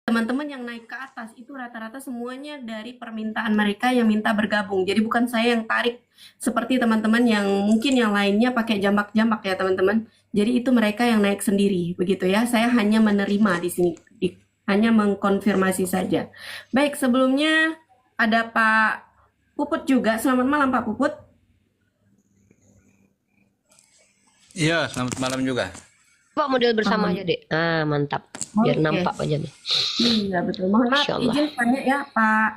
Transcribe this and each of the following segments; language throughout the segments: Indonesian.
teman-teman yang naik ke atas itu rata-rata semuanya dari permintaan mereka yang minta bergabung. Jadi bukan saya yang tarik seperti teman-teman yang mungkin yang lainnya pakai jambak-jambak ya teman-teman. Jadi itu mereka yang naik sendiri begitu ya. Saya hanya menerima di sini, hanya mengkonfirmasi saja. Baik, sebelumnya ada Pak Puput juga. Selamat malam Pak Puput. Iya, selamat malam juga. Pak model bersama aja deh. Ah, mantap. Biar Oke. nampak aja nih. Iya betul. Mohon maaf, Masya Allah. izin tanya ya Pak.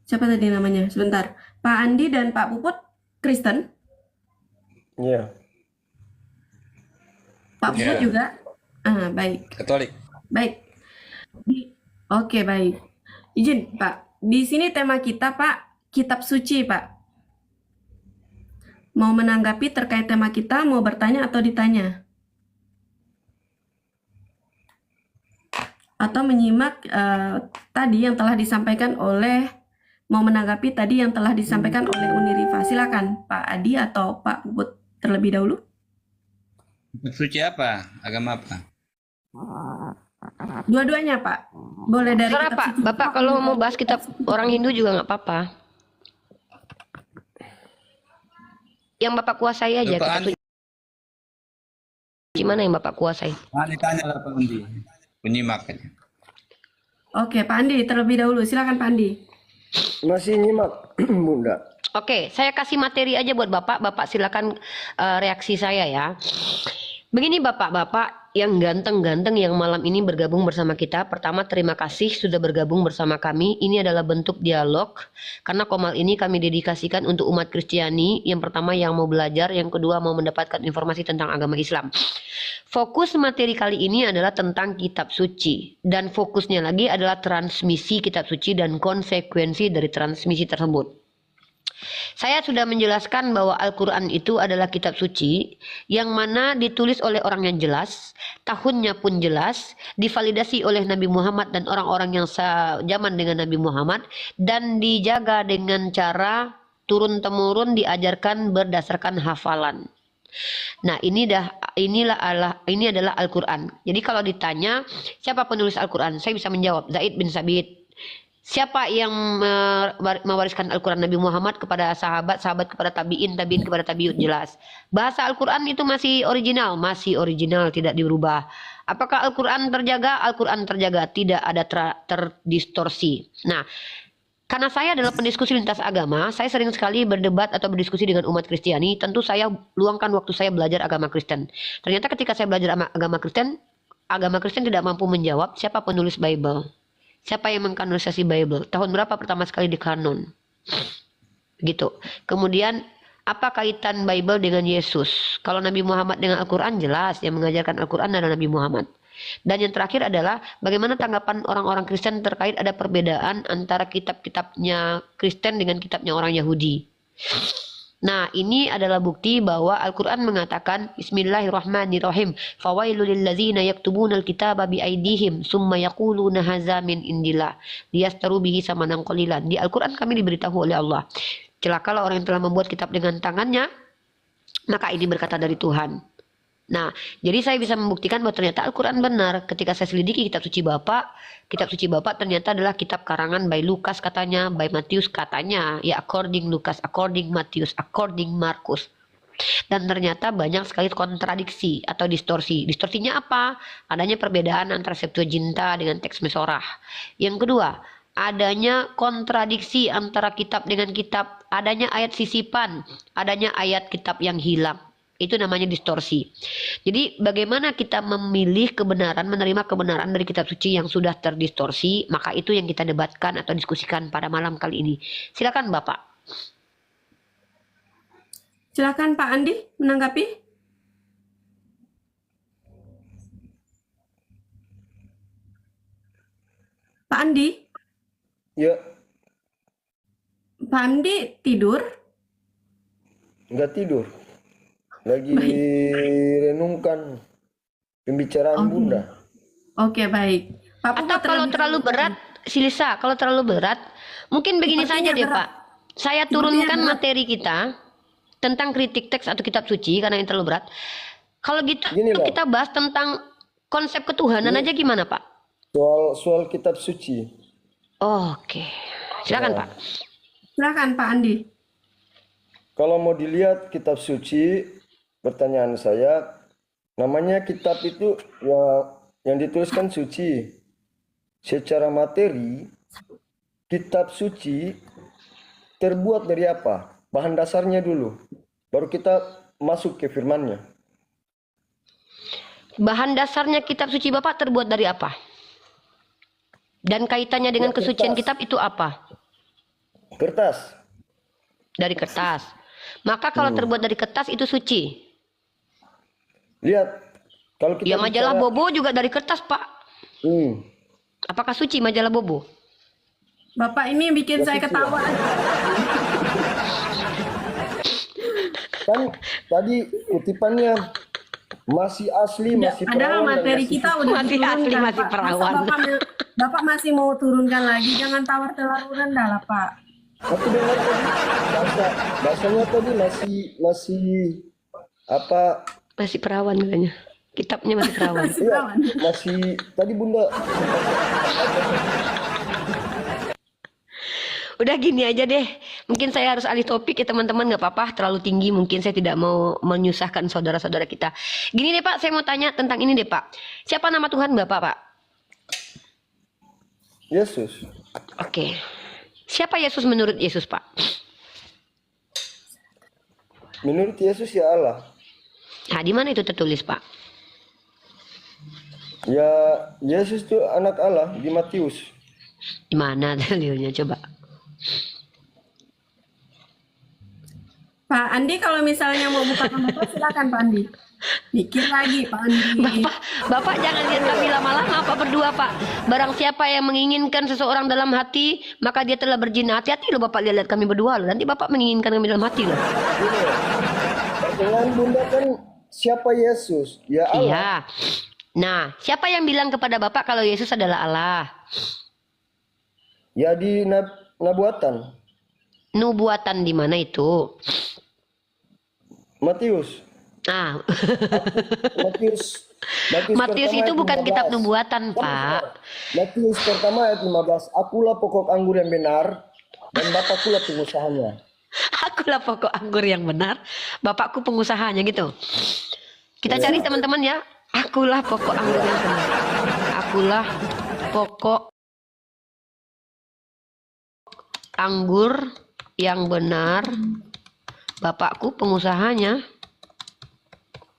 Siapa tadi namanya? Sebentar. Pak Andi dan Pak Puput Kristen. Iya. Pak Puput Iya. juga. Ah, baik. Katolik. Baik. Oke, baik. Izin, Pak. Di sini tema kita, Pak, kitab suci, Pak. Mau menanggapi terkait tema kita, mau bertanya atau ditanya? Atau menyimak tadi yang telah disampaikan oleh, mau menanggapi tadi yang telah disampaikan oleh Unirifa. Silakan, Pak Adi atau Pak Puput terlebih dahulu. Kitab suci apa? Agama apa? Dua-duanya, Pak. Boleh dari Terserah kitab Pak. suci. Bapak kalau mau bahas kitab orang Hindu juga nggak apa-apa. Yang Bapak kuasai aja Bapak kitab Andi, suci mana yang Bapak kuasai. tanya lah Pak Andi. Penyimak aja. Oke, Pak Andi terlebih dahulu. Silakan Pak Andi. Masih nyimak, Bunda. Oke, saya kasih materi aja buat Bapak. Bapak silakan reaksi saya ya. Begini Bapak-bapak yang ganteng-ganteng yang malam ini bergabung bersama kita. Pertama, terima kasih sudah bergabung bersama kami. Ini adalah bentuk dialog karena Komal ini kami dedikasikan untuk umat Kristiani. Yang pertama yang mau belajar, yang kedua mau mendapatkan informasi tentang agama Islam. Fokus materi kali ini adalah tentang kitab suci dan fokusnya lagi adalah transmisi kitab suci dan konsekuensi dari transmisi tersebut. Saya sudah menjelaskan bahwa Al-Quran itu adalah kitab suci yang mana ditulis oleh orang yang jelas, tahunnya pun jelas, divalidasi oleh Nabi Muhammad dan orang-orang yang sejaman dengan Nabi Muhammad, dan dijaga dengan cara turun-temurun diajarkan berdasarkan hafalan. Nah, ini adalah Al-Quran. Jadi kalau ditanya siapa penulis Al-Quran, saya bisa menjawab Zaid bin Sabit. Siapa yang mewariskan Al-Quran? Nabi Muhammad kepada sahabat, sahabat kepada tabi'in, tabi'in kepada tabi'ut, jelas. Bahasa Al-Quran itu masih original, tidak dirubah. Apakah Al-Quran terjaga? Al-Quran terjaga, tidak ada terdistorsi. Nah, karena saya adalah pendiskusi lintas agama, saya sering sekali berdebat atau berdiskusi dengan umat Kristiani. Tentu saya luangkan waktu saya belajar agama Kristen. Ternyata ketika saya belajar agama Kristen tidak mampu menjawab siapa penulis Bible. Siapa yang mengkanonisasi Bible? Tahun berapa pertama sekali dikanon? Gitu. Kemudian apa kaitan Bible dengan Yesus? Kalau Nabi Muhammad dengan Al-Quran jelas yang mengajarkan Al-Quran adalah Nabi Muhammad. Dan yang terakhir adalah bagaimana tanggapan orang-orang Kristen terkait ada perbedaan antara kitab-kitabnya Kristen dengan kitabnya orang Yahudi. Nah, ini adalah bukti bahwa Al-Quran mengatakan Bismillahirrahmanirrahim. Fawailul lilladzina yaktubunal kitaba biaidihim summa yaquluna hadza min indillah liyastaru bihi samanan qalilan. Di Al-Quran kami diberitahu oleh Allah, celakalah orang yang telah membuat kitab dengan tangannya, maka ini berkata dari Tuhan. Nah, jadi saya bisa membuktikan bahwa ternyata Al-Quran benar. Ketika saya selidiki kitab suci Bapak ternyata adalah kitab karangan by Lukas katanya, by Matius katanya, ya according Lukas, according Matius, according Markus. Dan ternyata banyak sekali kontradiksi atau distorsi. Distorsinya apa? Adanya perbedaan antara Septuaginta dengan teks Mesorah. Yang kedua, adanya kontradiksi antara kitab dengan kitab, adanya ayat sisipan, adanya ayat kitab yang hilang. Itu namanya distorsi. Jadi bagaimana kita memilih kebenaran, menerima kebenaran dari kitab suci yang sudah terdistorsi, maka itu yang kita debatkan atau diskusikan pada malam kali ini. Silakan Bapak. Silakan Pak Andi menanggapi. Pak Andi? Ya, Pak Andi tidur? nggak tidur. Lagi renungkan pembicaraan Bunda. Oke, baik. Pak Atau kalau terlalu berat, Silisa, kalau terlalu berat, mungkin begini saja deh Pak. Saya turunkan materi kita tentang kritik teks atau kitab suci karena yang terlalu berat. Kalau gitu Gini, Pak. kita bahas tentang konsep ketuhanan aja gimana Pak? Soal kitab suci. Oke. Silakan, Ya. Pak. Silakan Pak Andi. Kalau mau dilihat kitab suci, pertanyaan saya, namanya kitab itu ya yang dituliskan suci. Secara materi, kitab suci terbuat dari apa? Bahan dasarnya dulu. Baru kita masuk ke firmannya. Bahan dasarnya kitab suci Bapak terbuat dari apa? Dan kaitannya dengan Ya, kesucian kertas. kitab itu apa? Kertas. Dari kertas. Maka kalau terbuat dari kertas itu suci. Lihat, kalau kita Ya majalah bicara- Bobo juga dari kertas, Pak. Hmm. Apakah suci majalah Bobo? Bapak ini bikin saya ketawa. Kan tadi kutipannya masih asli, masih Padahal perawan dan materi masih kita udah Masih diturunkan, asli, masih Pak. Masa perawan. Bapak masih mau turunkan lagi? Jangan tawar-tawar rendah lah, Pak. Aku dengar tadi bahasanya tadi masih apa? Masih perawan katanya. Kitabnya masih perawan. Masih Iya, perawan. masih tadi Bunda. Udah gini aja deh. Mungkin saya harus alih topik ya teman-teman, nggak apa-apa. Terlalu tinggi mungkin saya tidak mau menyusahkan saudara-saudara kita. Gini deh Pak, saya mau tanya tentang ini deh Pak. Siapa nama Tuhan Bapak Pak? Yesus. Oke. Siapa Yesus menurut Yesus Pak? Menurut Yesus ya Allah. Nah di mana itu tertulis Pak? Ya Yesus itu anak Allah di Matius. Di mana dalilnya coba? Pak Andi kalau misalnya mau buka komentar silakan Pak Andi. Pikir lagi Pak Andi. Bapak jangan lihat kami lama-lama Pak berdua Pak. Barang siapa yang menginginkan seseorang dalam hati, maka dia telah berzina. Hati-hati loh Bapak lihat kami berdua loh. Nanti Bapak menginginkan kami dalam hati loh. Pertanyaan Bunda kan siapa Yesus? Ya Allah. Iya. Nah, siapa yang bilang kepada Bapak kalau Yesus adalah Allah? Ya di Nabuatan. Nubuatan di mana itu? Matius. Ah, Matius. Matius pertama itu ayat bukan 15. kitab nubuatan, Pak. Matius pertama ayat 15. Akulah pokok anggur yang benar dan Bapakkulah pengusahanya. Akulah pokok anggur yang benar, Bapakku pengusahanya gitu. Kita cari teman-teman ya. Akulah pokok anggur yang benar. Akulah pokok anggur yang benar, Bapakku pengusahanya.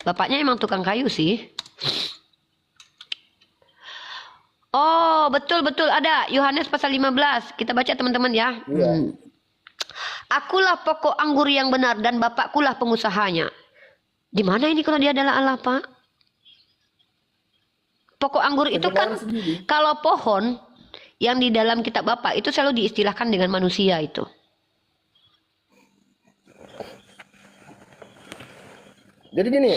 Bapaknya emang tukang kayu sih. Oh, betul ada. Yohanes pasal 15. Kita baca teman-teman ya. Iya. Akulah pokok anggur yang benar dan Bapakkulah pengusahanya. Di mana ini kalau dia adalah Allah, Pak? Pokok anggur itu kan kalau pohon yang di dalam kitab Bapak itu selalu diistilahkan dengan manusia itu. Jadi gini,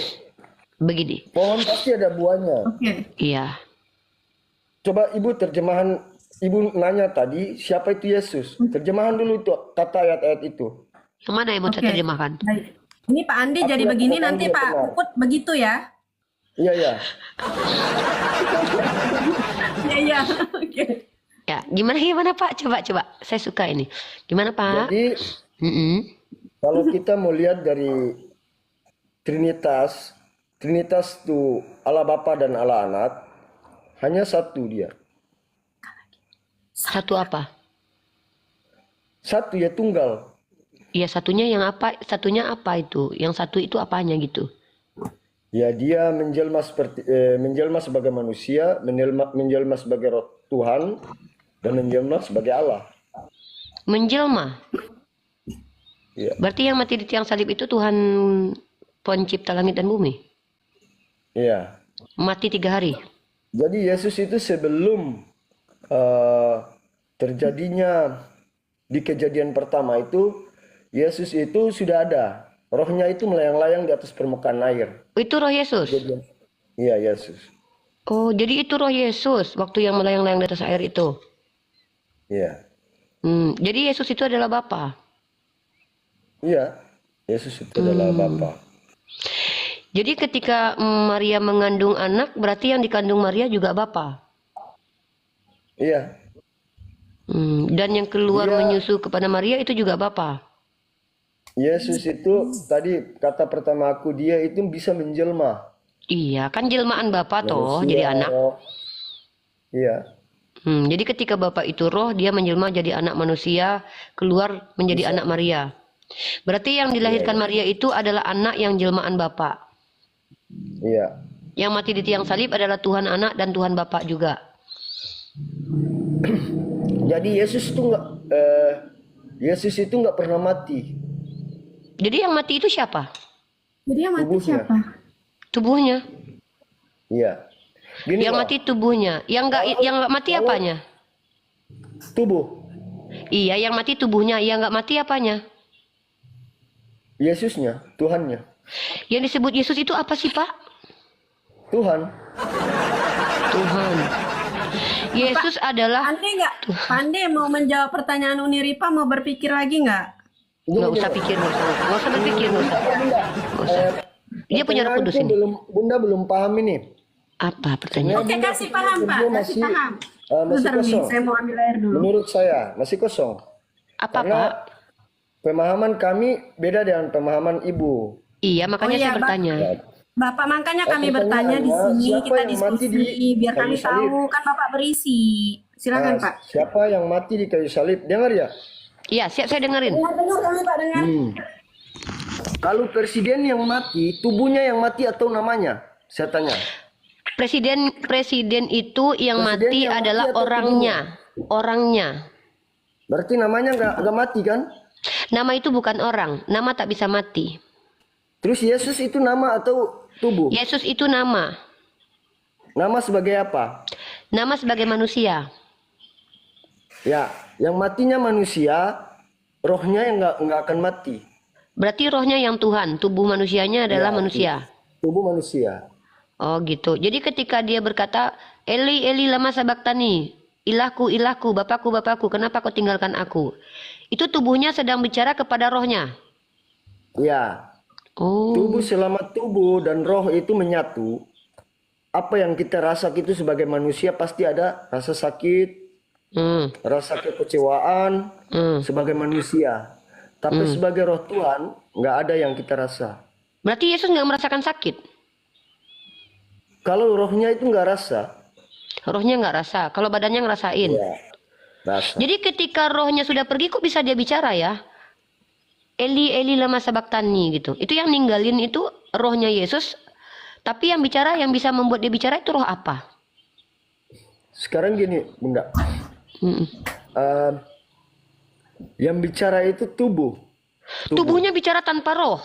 Begini. pohon pasti ada buahnya. Oke. Iya. Coba Ibu terjemahan, Ibu nanya tadi siapa itu Yesus. Terjemahan dulu itu kata ayat-ayat itu. Yang mana yang mau saya Oke. terjemahkan? Baik. Ini Pak Andi Aku jadi yang begini pokok nanti anggur Pak benar. Puput begitu ya. Iya, iya. Iya iya. Oke. Ya, gimana Pak? Coba. Saya suka ini. Gimana Pak? Jadi Mm-mm. kalau kita mau lihat dari Trinitas itu Allah Bapa dan Allah Anak, hanya satu dia. Satu apa? Satu ya tunggal. Iya satunya yang apa? Satunya apa itu? Yang satu itu apanya gitu? Ya dia menjelma sebagai manusia, menjelma sebagai roh Tuhan, dan menjelma sebagai Allah. Menjelma. Ya. Berarti yang mati di tiang salib itu Tuhan pencipta langit dan bumi. Iya. Mati 3 hari. Jadi Yesus itu sebelum terjadinya di kejadian pertama itu, Yesus itu sudah ada. Rohnya itu melayang-layang di atas permukaan air. Itu roh Yesus. Iya, Yesus. Oh, jadi itu roh Yesus waktu yang melayang-layang di atas air itu. Iya. Jadi Yesus itu adalah Bapa. Iya. Yesus itu adalah Bapa. Jadi ketika Maria mengandung anak, berarti yang dikandung Maria juga Bapa. Iya. Dan yang keluar Dia menyusu kepada Maria itu juga Bapa. Yesus itu tadi kata pertama aku, dia itu bisa menjelma Iya, kan jelmaan Bapa toh manusia, jadi anak. roh. Iya. Jadi ketika Bapa itu roh, dia menjelma jadi anak manusia, keluar menjadi Bisa. anak Maria. Berarti yang Iya, dilahirkan iya. Maria itu adalah anak yang jelmaan Bapa. Iya. Yang mati di tiang salib adalah Tuhan Anak dan Tuhan Bapa juga. Jadi Yesus itu nggak pernah mati. Jadi yang mati itu siapa? Jadi yang mati Tubuhnya. siapa? Tubuhnya. Iya. Gini Yang loh, mati tubuhnya. Yang nggak mati kalau apanya? tubuh Iya, yang mati tubuhnya. Yang nggak mati apanya? Yesusnya, Tuhannya, Yang disebut Yesus itu apa sih, Pak? Tuhan. Tuhan. Yesus adalah Pandai nggak? Pandai mau menjawab pertanyaan Uni Ripa, mau berpikir lagi nggak? nggak usah pikir, nggak usah berpikir, nggak usah. Bunda, Nggak usah. Dia punya Roh Kudus ini. Bunda belum paham ini. Apa pertanyaan? Oke, kasih paham Pak, Dia kasih paham. masih Bentar, Mi, kosong. saya mau ambil air dulu. Menurut saya masih kosong. Apa, Karena Pak? pemahaman kami beda dengan pemahaman Ibu. Iya, makanya Oh iya, saya bertanya. Bapak, makanya kami Pertanyaannya, bertanya di sini, siapa kita yang mati diskusi, di biar kayu kami salib? tahu, kan Bapak berisi. Silakan Nah, Pak. siapa yang mati di kayu salib? Dengar ya? Iya, siap saya dengerin. Dengar kami Pak, dengar. Kalau presiden yang mati, tubuhnya yang mati atau namanya? Saya tanya. Presiden itu yang Presiden mati yang mati adalah atau orangnya. Berarti namanya nggak mati kan? Nama itu bukan orang, nama tak bisa mati. Terus Yesus itu nama atau tubuh? Yesus itu nama. Nama sebagai apa? Nama sebagai manusia. Ya, yang matinya manusia, rohnya yang nggak akan mati. Berarti rohnya yang Tuhan, tubuh manusianya adalah Ya, manusia. Tubuh manusia. Oh gitu. Jadi ketika dia berkata, Eli, Eli lama sabaktani, ilahku, ilahku, bapakku, bapakku, kenapa kau tinggalkan aku? Itu tubuhnya sedang bicara kepada rohnya. Ya, Oh, tubuh selama tubuh dan roh itu menyatu. Apa yang kita rasa itu sebagai manusia pasti ada rasa sakit, hmm, rasa kekecewaan hmm. sebagai manusia. Tapi sebagai roh Tuhan nggak ada yang kita rasa. Berarti Yesus nggak merasakan sakit. Kalau rohnya itu nggak rasa, Rohnya nggak rasa. Kalau badannya ngerasain. ya rasa. Jadi ketika rohnya sudah pergi, kok bisa dia bicara ya? Eli, Eli lama sabaktani gitu. Itu yang ninggalin itu rohnya Yesus. Tapi yang bicara, yang bisa membuat dia bicara itu roh apa? Sekarang gini, Bunda. Mm-mm. Eh, yang bicara itu tubuh. Tubuhnya bicara tanpa roh.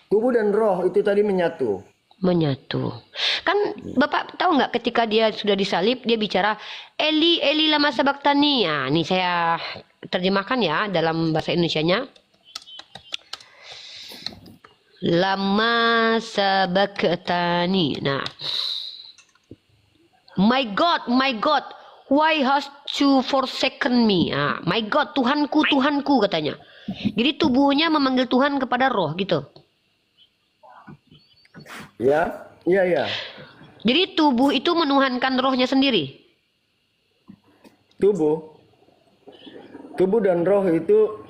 Tubuh dan roh itu tadi menyatu. Menyatu. Kan Bapak tahu nggak ketika dia sudah disalib, dia bicara, Eli, Eli lama sabaktani. Nah, ini saya terjemahkan ya dalam bahasa Indonesianya. Lama sabaktani. Nah, my God, why hast you forsaken me? Ah, my God, Tuhanku, Tuhanku katanya. Jadi tubuhnya memanggil Tuhan kepada roh gitu. Ya, iya, ya. Jadi tubuh itu menuhankan rohnya sendiri. Tubuh dan roh itu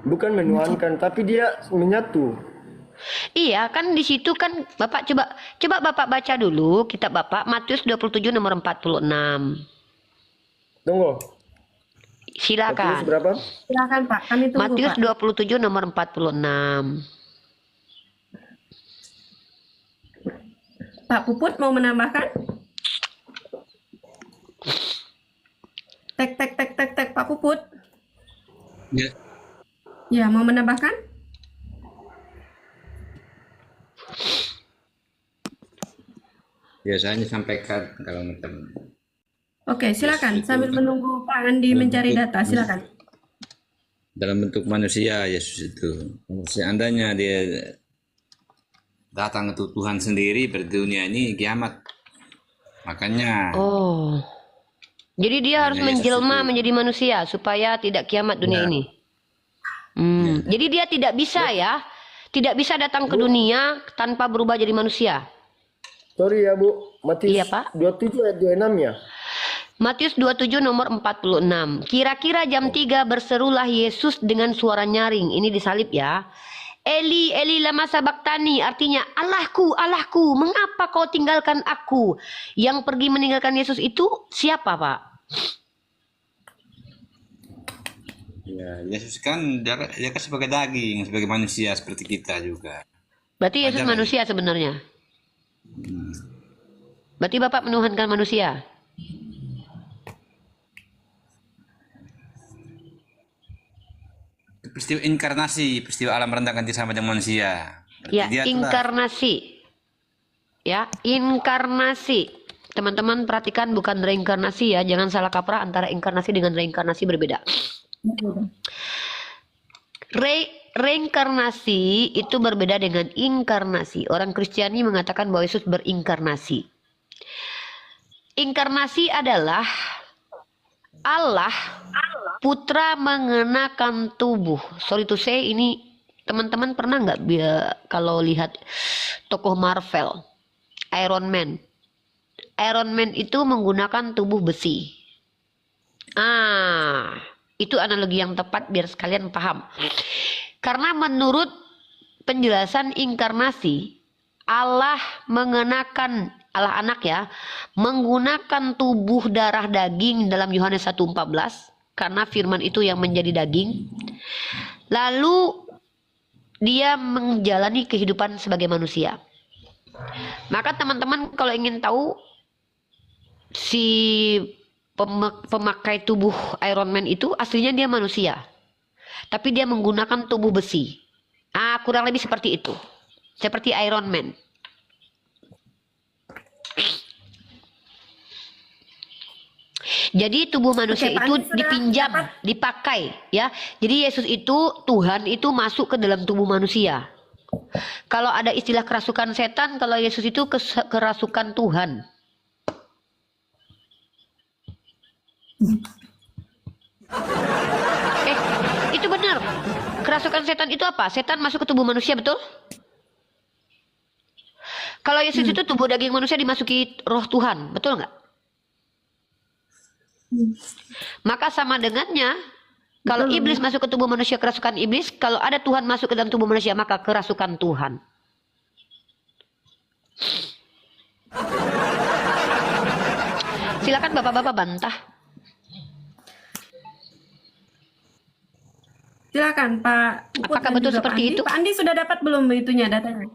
bukan menuhankan, tapi dia menyatu. Iya, kan di situ kan Bapak coba Bapak baca dulu kitab Bapak Matius 27 nomor 46. Tunggu. Matius Silakan. berapa? Silakan Pak, kami tunggu Matius Pak. 27 nomor 46. Pak Puput mau menambahkan? Tek, Pak Puput. Ya, Ya, mau menambahkan? biasanya sampaikan kalau macam Oke, silakan. Sambil menunggu Pak Andi mencari data, silakan. dalam bentuk manusia Yesus itu. Seandainya dia datang ke Tuhan sendiri pada dunia ini kiamat. Makanya Oh. Jadi dia harus Yesus menjelma itu. menjadi manusia supaya tidak kiamat dunia Ya. ini. Jadi dia tidak bisa ya. Tidak bisa datang ke dunia tanpa berubah jadi manusia. Sorry ya, Bu. Matius Iya, Pak. 27 ayat 26 ya. Matius 27 nomor 46. Kira-kira jam 3 berserulah Yesus dengan suara nyaring. Ini disalib ya. Eli, Eli lama sabaktani, artinya Allahku, Allahku, mengapa kau tinggalkan aku? Yang pergi meninggalkan Yesus itu siapa, Pak? Ya, Yesus kan dia kan sebagai daging, sebagai manusia seperti kita juga. Berarti Yesus Wajar ya? manusia sebenarnya. Berarti Bapak menuhankan manusia. Peristiwa inkarnasi, peristiwa alam rendang ganti sama dengan manusia. Berarti Ya, dia telah inkarnasi. Ya, inkarnasi. Teman-teman perhatikan bukan reinkarnasi ya, jangan salah kaprah antara inkarnasi dengan reinkarnasi berbeda. Reinkarnasi itu berbeda dengan inkarnasi. Orang Kristiani mengatakan bahwa Yesus berinkarnasi. Inkarnasi adalah Allah Putra mengenakan tubuh. Sorry to say, ini teman-teman pernah nggak kalau lihat tokoh Marvel, Iron Man. Iron Man itu menggunakan tubuh besi. Itu analogi yang tepat biar sekalian paham. Karena menurut penjelasan inkarnasi, Allah mengenakan, Allah anak ya, menggunakan tubuh darah daging dalam Yohanes 1:14, karena firman itu yang menjadi daging. Lalu dia menjalani kehidupan sebagai manusia. Maka teman-teman kalau ingin tahu si pemakai tubuh Iron Man itu aslinya dia manusia, tapi dia menggunakan tubuh besi. Kurang lebih seperti itu, seperti Iron Man. Jadi tubuh manusia Oke, Pak itu Andi sudah dipinjam, dapat. dipakai ya. Jadi Yesus itu, Tuhan itu masuk ke dalam tubuh manusia. Kalau ada istilah kerasukan setan, kalau Yesus itu kerasukan Tuhan. Itu benar. Kerasukan setan itu apa? Setan masuk ke tubuh manusia, betul? Kalau Yesus itu tubuh daging manusia dimasuki roh Tuhan, betul nggak? Maka sama dengannya, kalau iblis masuk ke tubuh manusia kerasukan iblis, kalau ada Tuhan masuk ke dalam tubuh manusia maka kerasukan Tuhan. Silakan bapak-bapak bantah. Silakan Pak Puput Apakah dan betul juga seperti Pak Andi. itu? Pak Andi sudah dapat belum itunya datanya?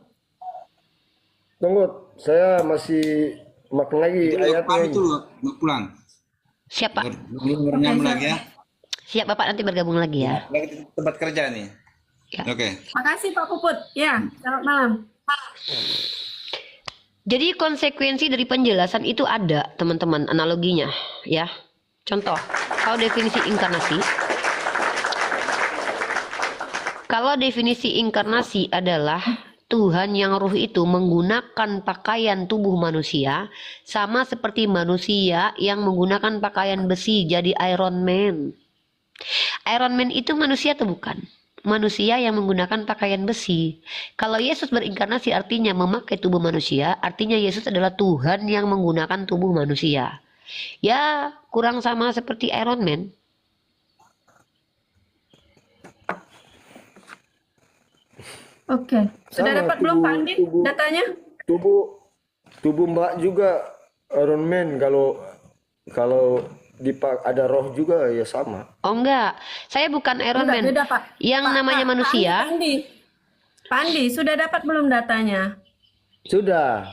Tunggu, saya masih makan lagi ayatnya itu ini. mau pulang. Siap Pak. Belum nyambung lagi ya. Siap Bapak, nanti bergabung lagi ya. Lagi di tempat kerja nih. Ya. Oke. Makasih Pak Puput. Ya, selamat malam. Jadi konsekuensi dari penjelasan itu ada teman-teman, analoginya ya. Contoh, kalau definisi inkarnasi. Kalau definisi inkarnasi adalah Tuhan yang ruh itu menggunakan pakaian tubuh manusia, sama seperti manusia yang menggunakan pakaian besi jadi Iron Man. Iron Man itu manusia atau bukan? Manusia yang menggunakan pakaian besi. Kalau Yesus berinkarnasi artinya memakai tubuh manusia, artinya Yesus adalah Tuhan yang menggunakan tubuh manusia. Ya, kurang sama seperti Iron Man. Oke. Sudah Sama, dapat belum Pak Andi datanya? Tubuh Mbak juga Iron Man, kalau ada roh juga ya sama. Oh enggak, saya bukan Iron Enggak, Man. beda Pak. Yang namanya manusia. Pak Andi, sudah dapat belum datanya? Sudah.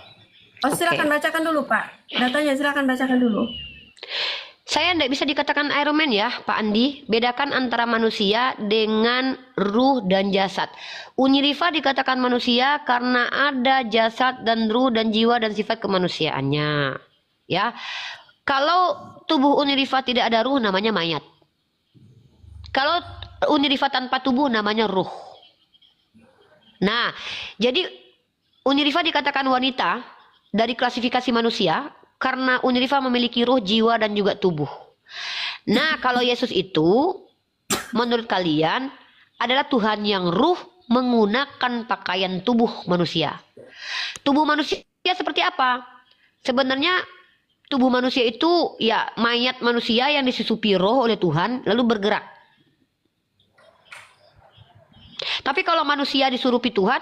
Oh, silakan bacakan dulu Pak. Datanya silakan bacakan dulu. Saya tidak bisa dikatakan Iron Man ya Pak Andi. Bedakan antara manusia dengan ruh dan jasad. Uniriva dikatakan manusia karena ada jasad dan ruh dan jiwa dan sifat kemanusiaannya. Ya, kalau tubuh Uniriva tidak ada ruh namanya mayat. Kalau Uniriva tanpa tubuh namanya ruh. Nah, jadi Uniriva dikatakan wanita dari klasifikasi manusia karena Uniriva memiliki ruh, jiwa, dan juga tubuh. Nah, kalau Yesus itu, menurut kalian, adalah Tuhan yang ruh menggunakan pakaian tubuh manusia. Tubuh manusia seperti apa? Sebenarnya tubuh manusia itu ya mayat manusia yang disusupi roh oleh Tuhan lalu bergerak. Tapi kalau manusia disurupi Tuhan,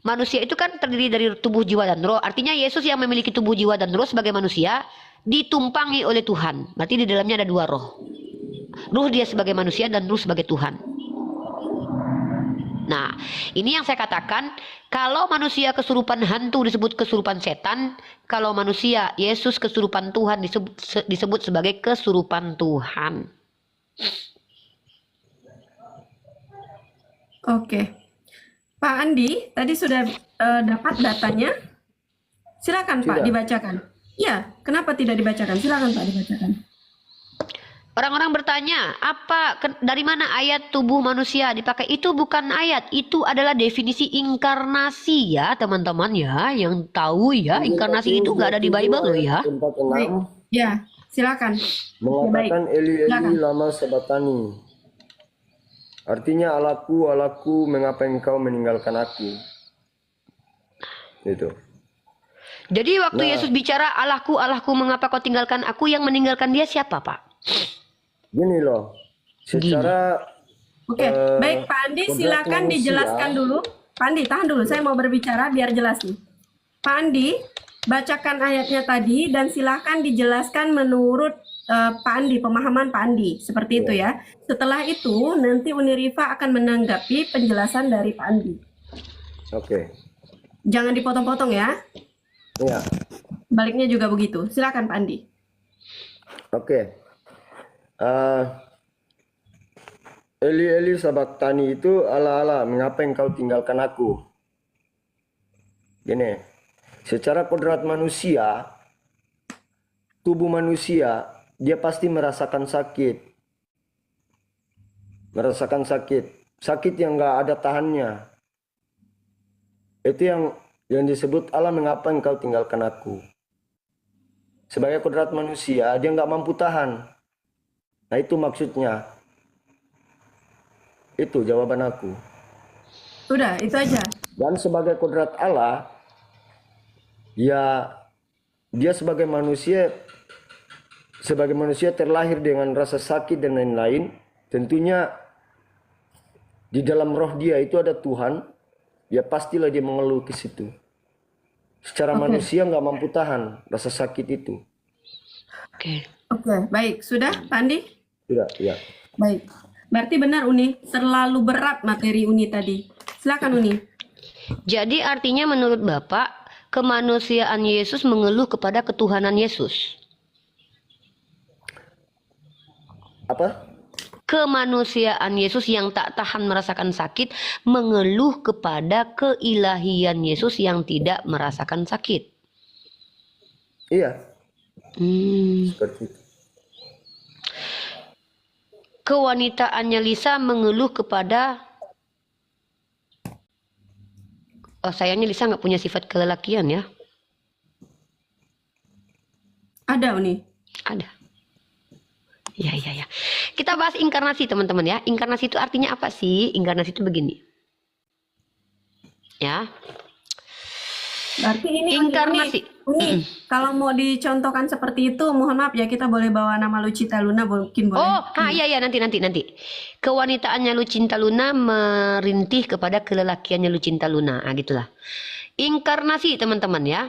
manusia itu kan terdiri dari tubuh, jiwa, dan roh. Artinya Yesus yang memiliki tubuh, jiwa, dan roh sebagai manusia ditumpangi oleh Tuhan. Berarti di dalamnya ada dua roh. Ruh dia sebagai manusia dan ruh sebagai Tuhan. Nah, ini yang saya katakan, kalau manusia kesurupan hantu disebut kesurupan setan, kalau manusia Yesus kesurupan Tuhan disebut sebagai kesurupan Tuhan. Oke. Pak Andi, tadi sudah dapat datanya. Silakan Pak, Sudah. dibacakan. Ya, kenapa tidak dibacakan? Silakan Pak, dibacakan. Orang-orang bertanya, dari mana ayat tubuh manusia dipakai? Itu bukan ayat, itu adalah definisi inkarnasi ya teman-teman ya. Yang tahu ya, inkarnasi itu nggak ada di Bible loh ya. Baik. Ya, silakan. Mengatakan Eli Silakan. Eli lama sabatani. Artinya Allahku, Allahku, mengapa engkau meninggalkan aku? Itu. Jadi waktu Nah. Yesus bicara, Allahku, Allahku, mengapa kau tinggalkan aku? Yang meninggalkan dia siapa, Pak? Gini loh, secara Oke, baik Pak Andi, kodrat silakan manusia. dijelaskan dulu. Pak Andi, tahan dulu, saya mau berbicara biar jelas nih. Pak Andi, bacakan ayatnya tadi dan silakan dijelaskan menurut Pak Andi, pemahaman Pak Andi, seperti itu ya. Setelah itu nanti Unirifa akan menanggapi penjelasan dari Pak Andi. Oke. Jangan dipotong-potong ya. Ya, Baliknya juga begitu. Silakan Pak Andi. oke. Eli Eli sabaktani itu Allah Allah, mengapa engkau tinggalkan aku? Gini, secara kodrat manusia, tubuh manusia, dia pasti merasakan sakit. Merasakan sakit. Sakit yang nggak ada tahannya. Itu yang disebut Allah mengapa engkau tinggalkan aku. Sebagai kodrat manusia, dia nggak mampu tahan. Nah itu maksudnya. Itu jawaban aku. Udah, itu aja. Dan sebagai kodrat Allah, ya dia sebagai manusia terlahir dengan rasa sakit dan lain-lain. Tentunya di dalam roh dia itu ada Tuhan. Ya pastilah dia mengeluh ke situ. Secara manusia nggak mampu tahan rasa sakit itu. Oke. Oke, baik. Sudah Pak Andi? Tidak, ya. Baik. Berarti benar Uni, terlalu berat materi Uni tadi. Silakan Uni. Jadi artinya menurut Bapak, kemanusiaan Yesus mengeluh kepada ketuhanan Yesus. Apa? Kemanusiaan Yesus yang tak tahan merasakan sakit mengeluh kepada keilahian Yesus yang tidak merasakan sakit. Iya, Hmm. seperti itu. Kewanitaannya Lisa mengeluh kepada sayangnya Lisa nggak punya sifat kelelakian ya. Ada Uni. Ada. Ya. Kita bahas inkarnasi teman-teman ya. Inkarnasi itu artinya apa sih? Inkarnasi itu begini. Ya. Berarti ini Inkarnasi. Uni, kalau mau dicontohkan seperti itu, mohon maaf ya, kita boleh bawa nama Lucita Luna, mungkin boleh. Oh, iya nanti. Kewanitaannya Lucinta Luna merintih kepada kelelakiannya Lucinta Luna. Ah, gitulah. Inkarnasi teman-teman ya.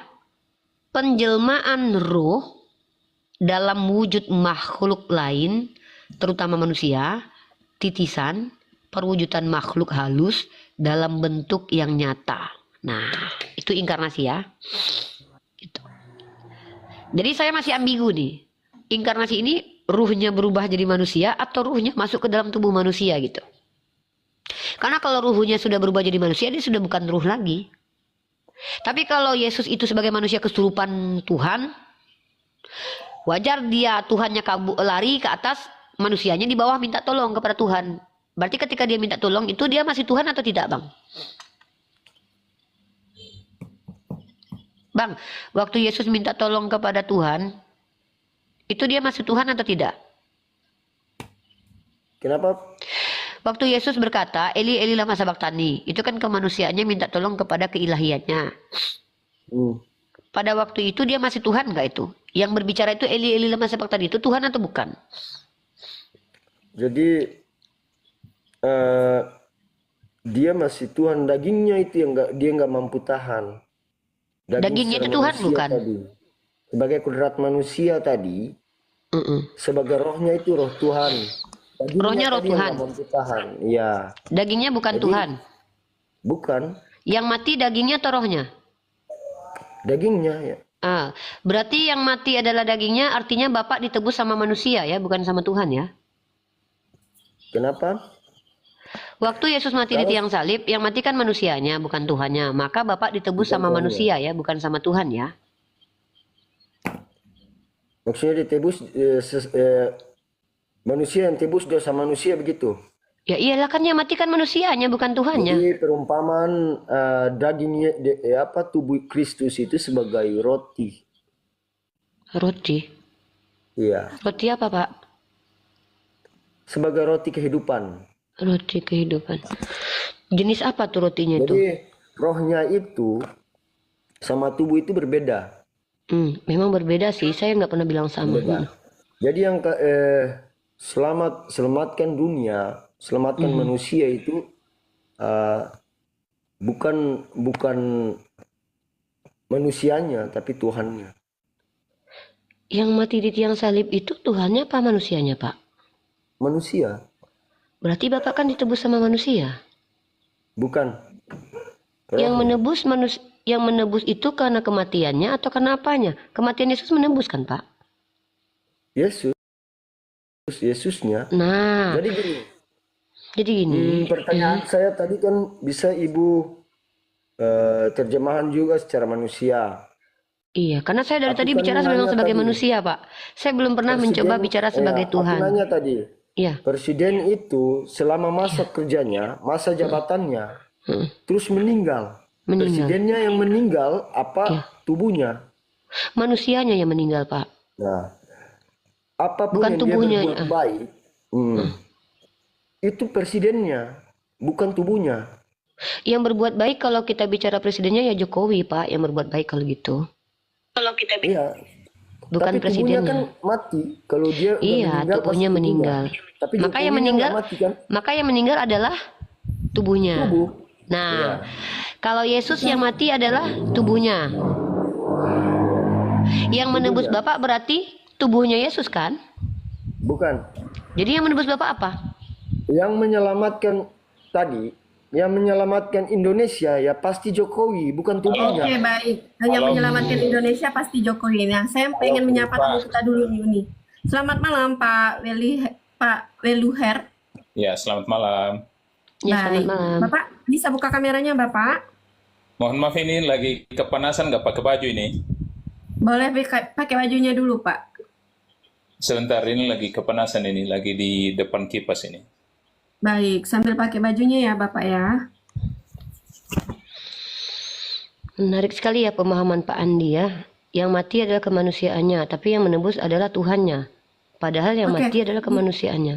Penjelmaan roh dalam wujud makhluk lain, terutama manusia, titisan, perwujudan makhluk halus dalam bentuk yang nyata. Nah, itu inkarnasi ya. Gitu. Jadi saya masih ambigu nih. Inkarnasi ini ruhnya berubah jadi manusia atau ruhnya masuk ke dalam tubuh manusia gitu. Karena kalau ruhnya sudah berubah jadi manusia, dia sudah bukan ruh lagi. Tapi kalau Yesus itu sebagai manusia kesurupan Tuhan, wajar dia Tuhannya lari ke atas, manusianya di bawah minta tolong kepada Tuhan. Berarti ketika dia minta tolong itu dia masih Tuhan atau tidak, Bang? Bang, waktu Yesus minta tolong kepada Tuhan, itu dia masih Tuhan atau tidak? Kenapa? Waktu Yesus berkata, Eli Eli lama sabaktani, itu kan kemanusiaannya minta tolong kepada keilahiannya. Pada waktu itu dia masih Tuhan nggak itu? Yang berbicara itu Eli lemah sepak tadi itu Tuhan atau bukan? Jadi eh, dia masih Tuhan, dagingnya itu yang dia nggak mampu tahan. Dagingnya secara itu Tuhan manusia bukan? tadi, sebagai kodrat manusia tadi, Mm-mm. sebagai rohnya itu roh Tuhan. Dagingnya Rohnya roh tadi yang Tuhan. nggak mampu tahan. Iya, Dagingnya bukan Jadi- Tuhan. bukan Yang mati dagingnya atau rohnya? dagingnya ya. Berarti yang mati adalah dagingnya, artinya Bapak ditebus sama manusia ya, bukan sama Tuhan ya. Kenapa? Waktu Yesus mati di tiang salib, yang mati kan manusianya, bukan Tuhannya. Maka Bapak ditebus Bukan sama Tuhannya. manusia ya, bukan sama Tuhan ya. Maksudnya ditebus manusia yang tebus dosa manusia begitu. Ya iyalah kan yang mati kan manusianya, bukan Tuhannya. Jadi perumpamaan dagingnya tubuh Kristus itu sebagai roti. Roti. Iya, Roti apa Pak? sebagai roti kehidupan. Roti kehidupan. Jenis apa tuh rotinya itu? Jadi rohnya itu sama tubuh itu berbeda. Memang berbeda sih, saya nggak pernah bilang sama. Jadi yang selamatkan dunia, selamatkan manusia itu bukan manusianya tapi Tuhannya. Yang mati di tiang salib itu Tuhannya apa manusianya Pak? Manusia, Berarti Bapak kan ditebus sama manusia. bukan. Yang menebus itu karena kematiannya atau karena apanya? Kematian Yesus menebus kan Pak? Yesusnya. Nah, Jadi gini. pertanyaan saya tadi kan bisa Ibu terjemahan juga secara manusia. Iya, karena saya dari Aku tadi kan bicara memang nanya sebagai tadi. manusia Pak. Saya belum pernah mencoba bicara sebagai Aku Tuhan. nanya tadi, Iya. Presiden itu selama masa kerjanya, masa jabatannya, terus meninggal. Presidennya yang meninggal apa tubuhnya? Manusianya yang meninggal Pak. Nah, apapun Bukan yang tubuhnya, dia berbuat baik, itu presidennya, bukan tubuhnya. Yang berbuat baik kalau kita bicara presidennya ya Jokowi Pak, yang berbuat baik kalau gitu. Iya. Bukan Tapi tubuhnya presidennya. kan mati. Kalau dia udah Iya, meninggal, tubuhnya pasti meninggal. Tapi Maka yang Jokowinya meninggal, nggak mati kan? maka yang meninggal adalah tubuhnya. Tubuh. Nah, kalau Yesus yang mati adalah tubuhnya. Yang menebus Bapak berarti tubuhnya Yesus kan? Bukan. Jadi yang menebus Bapak apa? Yang menyelamatkan tadi, yang menyelamatkan Indonesia ya pasti Jokowi, bukan tubuhnya. Oke, baik. Yang menyelamatkan Indonesia pasti Jokowi. Nah, saya pengen menyapa tamu kita dulu nih. Selamat malam Pak Weluher. Ya, selamat malam. Ya, selamat Baik. malam. Bapak bisa buka kameranya Bapak? Mohon maaf ini lagi kepanasan nggak pakai baju ini. Boleh pakai bajunya dulu Pak. Sebentar ini lagi kepanasan ini, lagi di depan kipas ini. Baik, sambil pakai bajunya ya Bapak ya. Menarik sekali ya pemahaman Pak Andi ya. Yang mati adalah kemanusiaannya, tapi yang menebus adalah Tuhannya. Padahal yang Oke. mati adalah kemanusiaannya.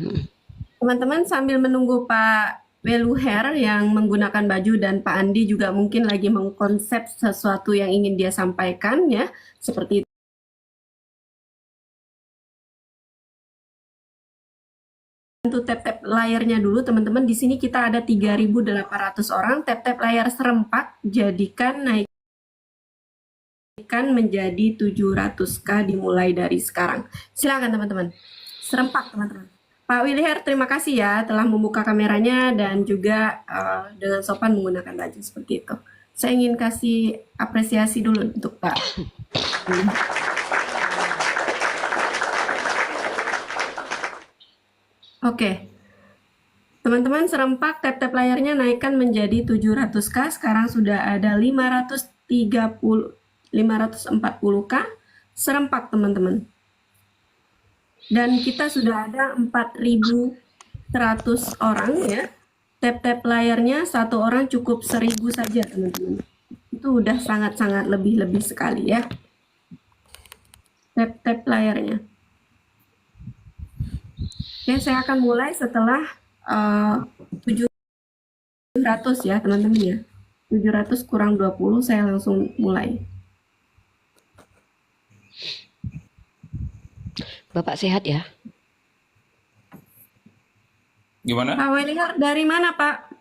Teman-teman sambil menunggu Pak Weluher yang menggunakan baju dan Pak Andi juga mungkin lagi mengkonsep sesuatu yang ingin dia sampaikan ya, seperti itu. Untuk tap-tap layarnya dulu teman-teman. Di sini kita ada 3.800 orang. Tap-tap layar serempak jadikan naikkan menjadi 700k dimulai dari sekarang. Silakan teman-teman. Serempak teman-teman. Pak Wilher, terima kasih ya telah membuka kameranya dan juga dengan sopan menggunakan baju seperti itu. Saya ingin kasih apresiasi dulu untuk Pak. Oke. Teman-teman serempak tap-tap layarnya naikkan menjadi 700k. Sekarang sudah ada 540k serempak teman-teman. Dan kita sudah ada 4.100 orang ya. Tap-tap layarnya satu orang cukup 1.000 saja teman-teman. Itu udah sangat-sangat lebih-lebih sekali ya. Tap-tap layarnya. Oke, saya akan mulai setelah 700 ya teman-teman ya. 700 kurang 20 saya langsung mulai. Bapak sehat ya? Gimana? Pak Weligar dari mana Pak?